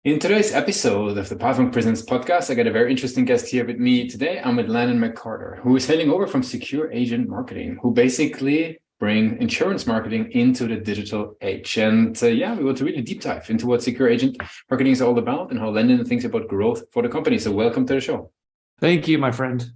In today's episode of the Pathway Presents podcast, I got a very interesting guest here with me today. I'm with Landon McCarter, who is hailing over from Secure Agent Marketing, who basically bring insurance marketing into the digital age. And we want to really deep dive into what Secure Agent Marketing is all about and how Landon thinks about growth for the company. So welcome to the show. Thank you, my friend.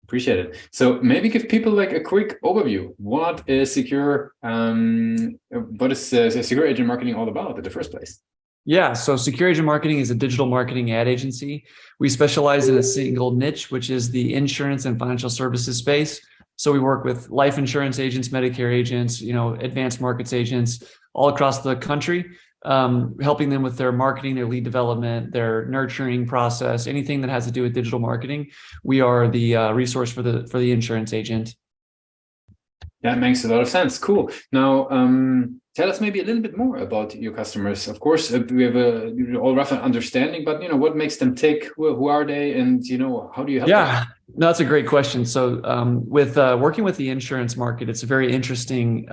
Appreciate it. So maybe give people like a quick overview. What is Secure Agent Marketing all about in the first place? Yeah, so Secure Agent Marketing is a digital marketing ad agency. We specialize in a single niche, which is the insurance and financial services space. So we work with life insurance agents, Medicare agents, advanced markets agents all across the country, helping them with their marketing, their lead development, their nurturing process, anything that has to do with digital marketing. We are the resource for the insurance agent. That makes a lot of sense. Cool. Now, tell us maybe a little bit more about your customers. Of course, we have a all rough understanding, but what makes them tick? Who are they, and how do you help them? Yeah, no, that's a great question. So, with working with the insurance market, it's a very interesting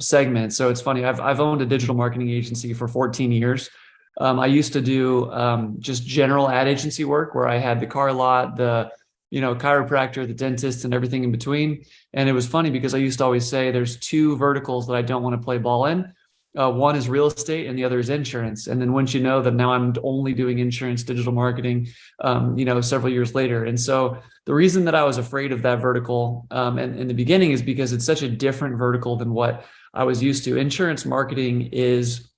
segment. So it's funny. I've owned a digital marketing agency for 14 years. I used to do just general ad agency work where I had the car lot, the chiropractor, the dentist, and everything in between. And it was funny because I used to always say there's two verticals that I don't want to play ball in. One is real estate and the other is insurance. And then once you know that now I'm only doing insurance digital marketing, several years later. And so the reason that I was afraid of that vertical and in the beginning is because it's such a different vertical than what I was used to. Insurance marketing is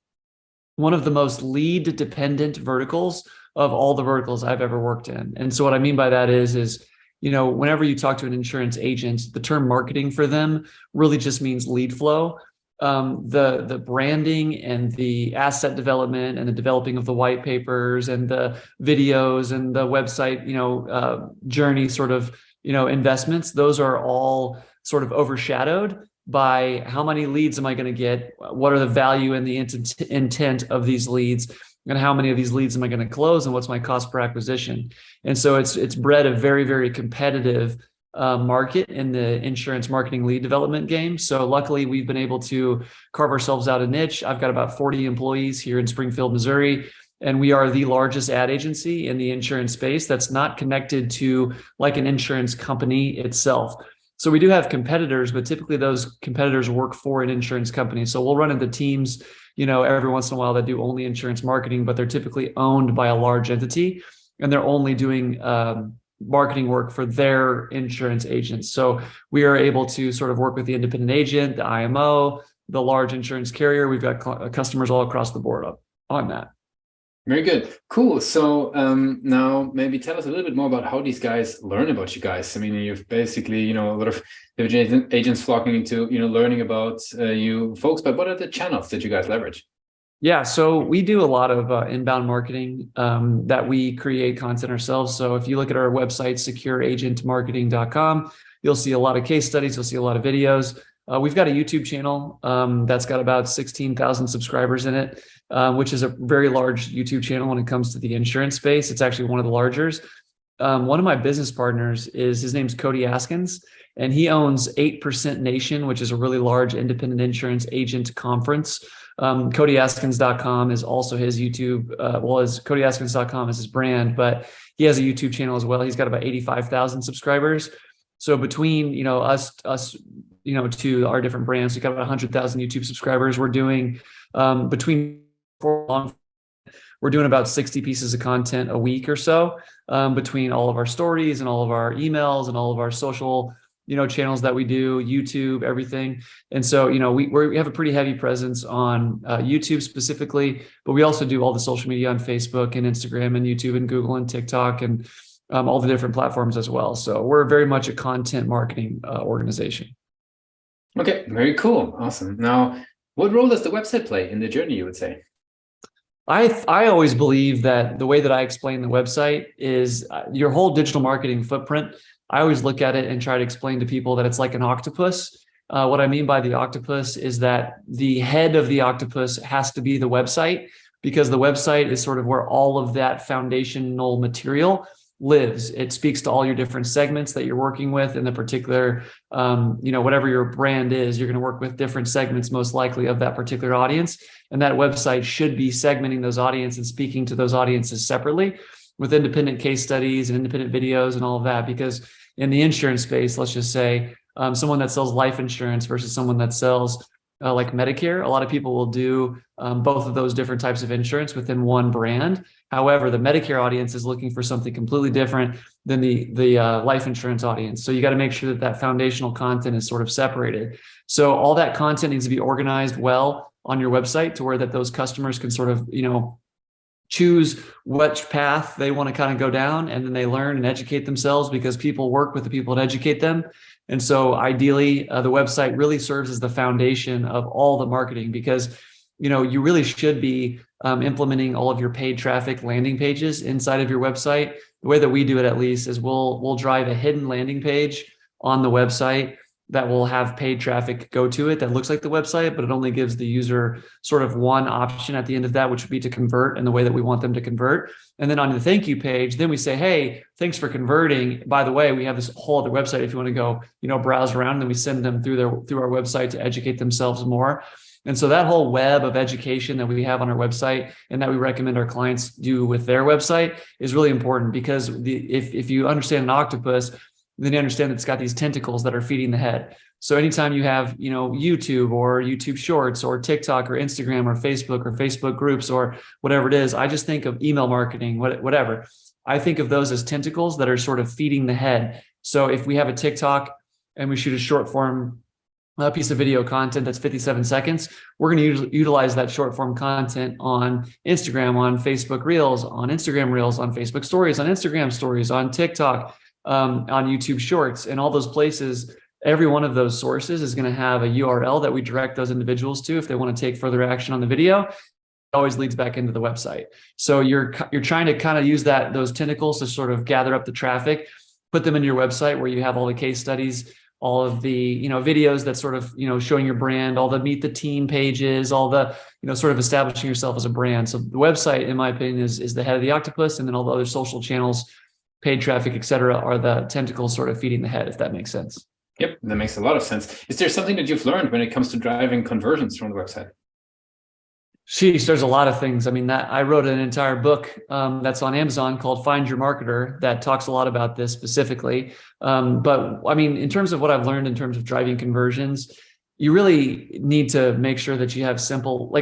one of the most lead dependent verticals of all the verticals I've ever worked in. And so what I mean by that is, whenever you talk to an insurance agent, the term marketing for them really just means lead flow. The branding and the asset development and the developing of the white papers and the videos and the website, journey sort of, investments, those are all sort of overshadowed by how many leads am I going to get? What are the value and the intent of these leads? And how many of these leads am I going to close? And what's my cost per acquisition? And so it's bred a very, very competitive market in the insurance marketing lead development game. So luckily, we've been able to carve ourselves out a niche. I've got about 40 employees here in Springfield, Missouri. And we are the largest ad agency in the insurance space that's not connected to like an insurance company itself. So we do have competitors, but typically those competitors work for an insurance company. So we'll run into teams, every once in a while that do only insurance marketing, but they're typically owned by a large entity and they're only doing marketing work for their insurance agents. So we are able to sort of work with the independent agent, the IMO, the large insurance carrier. We've got customers all across the board on that. Very good. Cool. So now maybe tell us a little bit more about how these guys learn about you guys. I mean, you've basically, a lot of agents flocking into, learning about you folks, but what are the channels that you guys leverage? Yeah, so we do a lot of inbound marketing that we create content ourselves. So if you look at our website, secureagentmarketing.com, you'll see a lot of case studies. You'll see a lot of videos. We've got a YouTube channel that's got about 16,000 subscribers in it, which is a very large YouTube channel when it comes to the insurance space. It's actually one of the largest. One of my business partners his name's Cody Askins, and he owns 8% Nation, which is a really large independent insurance agent conference. CodyAskins.com is also his YouTube, as CodyAskins.com is his brand, but he has a YouTube channel as well. He's got about 85,000 subscribers. So between, us, to our different brands, we've got about 100,000 YouTube subscribers. We're doing we're doing about 60 pieces of content a week or so between all of our stories and all of our emails and all of our social channels that we do, YouTube, everything. And so, we have a pretty heavy presence on YouTube specifically, but we also do all the social media on Facebook and Instagram and YouTube and Google and TikTok and all the different platforms as well. So we're very much a content marketing organization. Okay, very cool. Awesome. Now, what role does the website play in the journey, you would say? I always believe that the way that I explain the website is your whole digital marketing footprint. I always look at it and try to explain to people that it's like an octopus. What I mean by the octopus is that the head of the octopus has to be the website, because the website is sort of where all of that foundational material lives. It speaks to all your different segments that you're working with in the particular, whatever your brand is, you're going to work with different segments, most likely of that particular audience. And that website should be segmenting those audiences and speaking to those audiences separately with independent case studies and independent videos and all of that. Because in the insurance space, let's just say someone that sells life insurance versus someone that sells like Medicare, a lot of people will do both of those different types of insurance within one brand. However, the Medicare audience is looking for something completely different than the life insurance audience. So you got to make sure that that foundational content is sort of separated. So all that content needs to be organized well on your website to where that those customers can sort of, choose which path they want to kind of go down, and then they learn and educate themselves, because people work with the people that educate them. And so ideally, the website really serves as the foundation of all the marketing, because you really should be implementing all of your paid traffic landing pages inside of your website. The way that we do it, at least, is we'll drive a hidden landing page on the website that will have paid traffic go to it that looks like the website, but it only gives the user sort of one option at the end of that, which would be to convert in the way that we want them to convert. And then on the thank you page, then we say, hey, thanks for converting. By the way, we have this whole other website if you want to go, browse around, and then we send them through our website to educate themselves more. And so that whole web of education that we have on our website and that we recommend our clients do with their website is really important, because if you understand an octopus, then you understand that it's got these tentacles that are feeding the head. So anytime you have, YouTube or YouTube Shorts or TikTok or Instagram or Facebook groups or whatever it is, I just think of email marketing, whatever. I think of those as tentacles that are sort of feeding the head. So if we have a TikTok and we shoot a short form piece of video content that's 57 seconds, we're going to utilize that short form content on Instagram, on Facebook Reels, on Instagram Reels, on Facebook Stories, on Instagram Stories, on TikTok, on YouTube Shorts, and all those places. Every one of those sources is going to have a URL that we direct those individuals to if they want to take further action on the video. It always leads back into the website. So you're trying to kind of use those tentacles to sort of gather up the traffic, put them into your website where you have all the case studies, all of the videos that sort of showing your brand, all the meet the team pages, all the sort of establishing yourself as a brand. So the website, in my opinion, is the head of the octopus, and then all the other social channels, paid traffic, et cetera, are the tentacles sort of feeding the head, if that makes sense. Yep, that makes a lot of sense. Is there something that you've learned when it comes to driving conversions from the website? Sheesh, there's a lot of things. I mean, I wrote an entire book that's on Amazon called Find Your Marketer that talks a lot about this specifically. But I mean, in terms of what I've learned in terms of driving conversions, you really need to make sure that you have simple,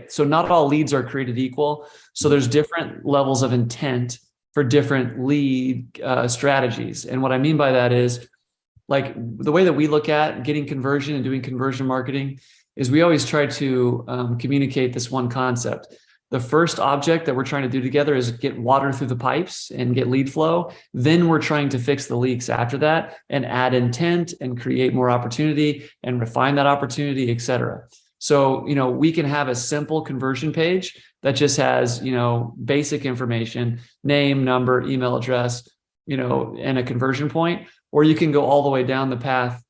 so not all leads are created equal. So there's different levels of intent for different lead strategies. And what I mean by that is, like, the way that we look at getting conversion and doing conversion marketing is we always try to communicate this one concept. The first object that we're trying to do together is get water through the pipes and get lead flow. Then we're trying to fix the leaks after that and add intent and create more opportunity and refine that opportunity, et cetera. So, we can have a simple conversion page that just has, basic information, name, number, email address, and a conversion point, or you can go all the way down the path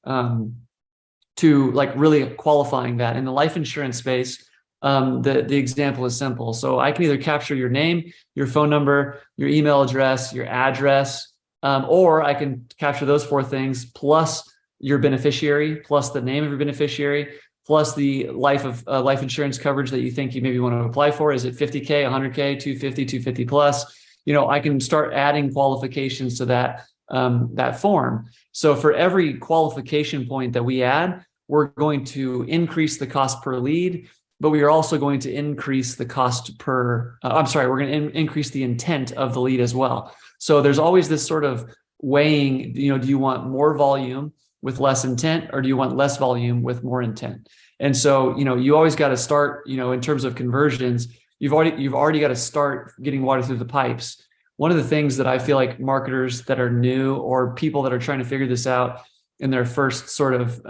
to like really qualifying that. In the life insurance space, the example is simple. So I can either capture your name, your phone number, your email address, your address, or I can capture those four things plus your beneficiary, plus the name of your beneficiary, plus the life insurance coverage that you think you maybe want to apply for. Is it 50K, 100K, 250, 250 plus? I can start adding qualifications to that form. So for every qualification point that we add, we're going to increase the cost per lead, but we are also going to increase the cost we're going to increase the intent of the lead as well. So there's always this sort of weighing, do you want more volume with less intent, or do you want less volume with more intent? And so, you always got to start, in terms of conversions, you've already got to start getting water through the pipes. One of the things that I feel like marketers that are new or people that are trying to figure this out in their first sort of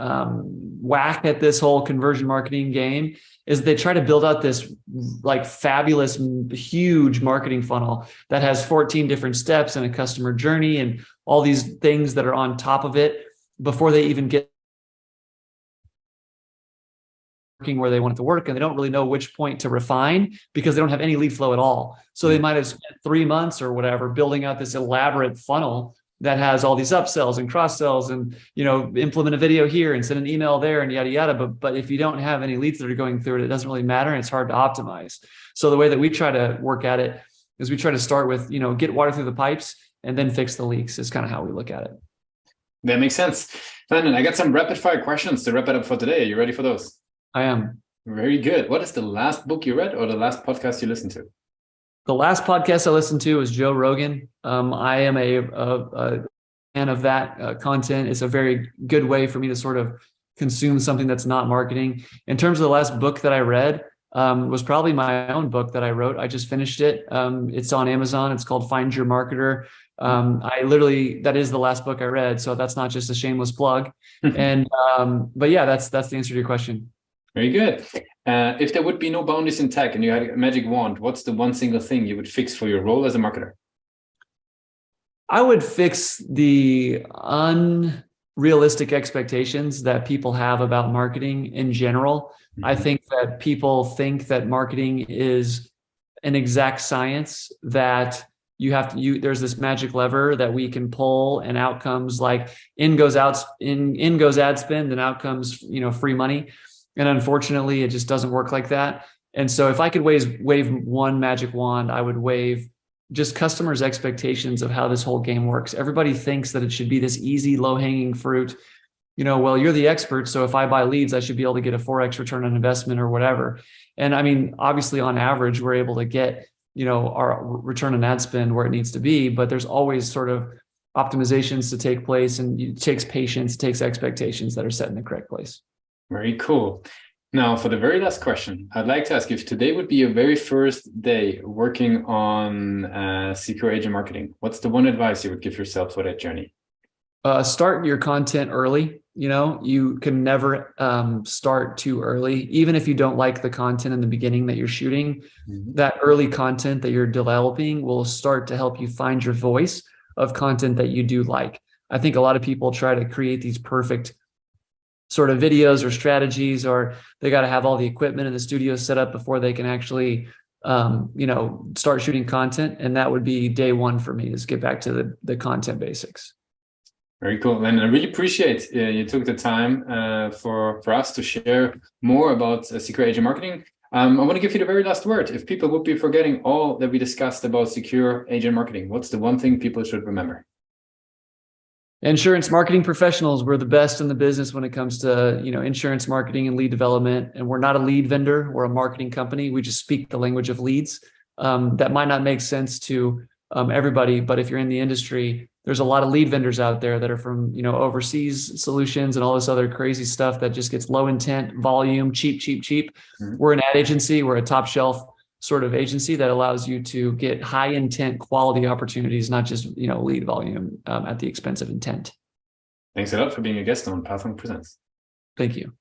whack at this whole conversion marketing game is they try to build out this like fabulous, huge marketing funnel that has 14 different steps and a customer journey and all these things that are on top of it before they even get working where they want it to work, and they don't really know which point to refine because they don't have any lead flow at all. So they might have spent 3 months or whatever building out this elaborate funnel that has all these upsells and cross sells and, implement a video here and send an email there and yada, yada. But if you don't have any leads that are going through it, it doesn't really matter. And it's hard to optimize. So the way that we try to work at it is we try to start with, get water through the pipes and then fix the leaks is kind of how we look at it. That makes sense. Landon, I got some rapid fire questions to wrap it up for today. Are you ready for those? I am. Very good. What is the last book you read or the last podcast you listened to? The last podcast I listened to was Joe Rogan. I am a fan of that content. It's a very good way for me to sort of consume something that's not marketing. In terms of the last book that I read, was probably my own book that I wrote. I just finished it. It's on Amazon. It's called Find Your Marketer. That is the last book I read. So that's not just a shameless plug. But yeah, that's the answer to your question. Very good. If there would be no boundaries in tech and you had a magic wand, what's the one single thing you would fix for your role as a marketer? I would fix the unrealistic expectations that people have about marketing in general. I think that people think that marketing is an exact science, that there's this magic lever that we can pull and outcomes like in goes ad spend and outcomes, free money. And unfortunately, it just doesn't work like that. And so if I could wave one magic wand, I would wave just customers' expectations of how this whole game works. Everybody thinks that it should be this easy, low-hanging fruit. Well, you're the expert, so if I buy leads, I should be able to get a 4x return on investment or whatever. And I mean, obviously on average, we're able to get, our return on ad spend where it needs to be, but there's always sort of optimizations to take place, and it takes patience, it takes expectations that are set in the correct place. Very cool. Now, for the very last question, I'd like to ask you if today would be your very first day working on secure agent marketing, what's the one advice you would give yourself for that journey? Start your content early. You can never start too early. Even if you don't like the content in the beginning that you're shooting, that early content that you're developing will start to help you find your voice of content that you do like. I think a lot of people try to create these perfect sort of videos or strategies, or they got to have all the equipment in the studio set up before they can actually, start shooting content. And that would be day one for me, is get back to the content basics. Very cool. And I really appreciate you took the time for us to share more about secure agent marketing. I want to give you the very last word. If people would be forgetting all that we discussed about secure agent marketing, what's the one thing people should remember? Insurance marketing professionals, we're the best in the business when it comes to, insurance marketing and lead development. And we're not a lead vendor. We're a marketing company. We just speak the language of leads. That might not make sense to everybody, but if you're in the industry, there's a lot of lead vendors out there that are from, overseas solutions and all this other crazy stuff that just gets low intent, volume, cheap. We're an ad agency. We're a top shelf sort of agency that allows you to get high intent quality opportunities, not just, lead volume at the expense of intent. Thanks a lot for being a guest on Pathfinder Presents. Thank you.